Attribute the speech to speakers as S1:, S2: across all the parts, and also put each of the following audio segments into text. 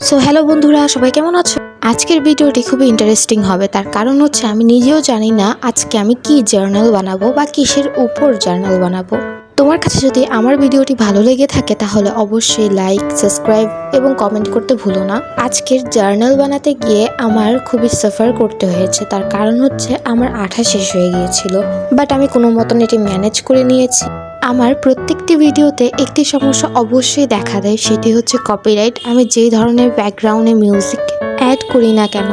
S1: So hello বন্ধুরা, সবাই কেমন আছো? আজকের ভিডিওটি খুবই ইন্টারেস্টিং হবে। তার কারণ হচ্ছে আমি নিজেও জানি না আজকে আমি কি জার্নাল বানাবো বা কিসের উপর জার্নাল বানাবো। তোমার কাছে যদি আমার ভিডিওটি ভালো লেগে থাকে তাহলে অবশ্যই লাইক, সাবস্ক্রাইব এবং কমেন্ট করতে ভুলো না। আজকের জার্নাল বানাতে গিয়ে আমার খুবই সাফার করতে হয়েছে। তার কারণ হচ্ছে আমার আঠা শেষ হয়ে গিয়েছিল, বাট আমি কোনো মতন এটি ম্যানেজ করে নিয়েছি। আমার প্রত্যেকটি ভিডিওতে একটি সমস্যা অবশ্যই দেখা দেয়, সেটি হচ্ছে কপিরাইট। আমি যেই ধরনের ব্যাকগ্রাউন্ডে মিউজিক অ্যাড করি না কেন,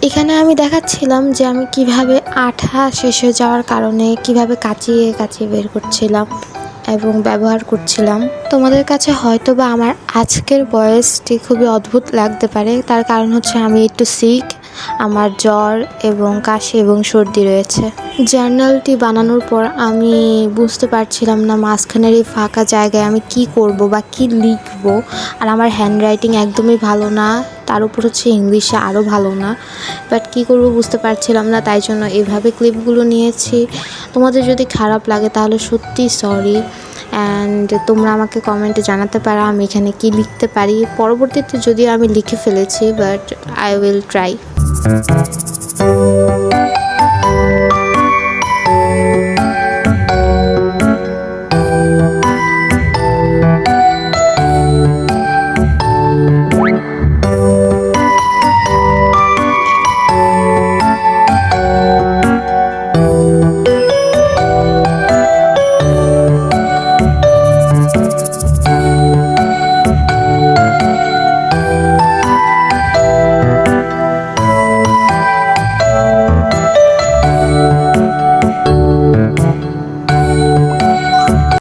S1: এখানে আমি দেখাচ্ছিলাম যে আমি কিভাবে আঠা শেষ হয়ে যাওয়ার কারণে কিভাবে কাচিয়ে কাচিয়ে বের করছিলাম এবং ব্যবহার করছিলাম। তোমাদের কাছে হয়তো বা আমার আজকের ভয়েসটি খুবই অদ্ভুত লাগতে পারে, তার কারণ হচ্ছে আমি একটু সিক, আমার জ্বর এবং কাশি এবং সর্দি রয়েছে। জার্নালটি বানানোর পর আমি বুঝতে পারছিলাম না মাঝখানের এই ফাঁকা জায়গায় আমি কি করব বা কি লিখবো। আর আমার হ্যান্ডরাইটিং একদমই ভালো না, তার উপর হচ্ছে ইংলিশে আরও ভালো না। বাট কী করবো বুঝতে পারছিলাম না, তাই জন্য এভাবে ক্লিপগুলো নিয়েছি। তোমাদের যদি খারাপ লাগে তাহলে সত্যি সরি, অ্যান্ড তোমরা আমাকে কমেন্টে জানাতে পারো আমি এখানে কি লিখতে পারি। পরবর্তীতে যদিও আমি লিখে ফেলেছি, বাট আই উইল ট্রাই।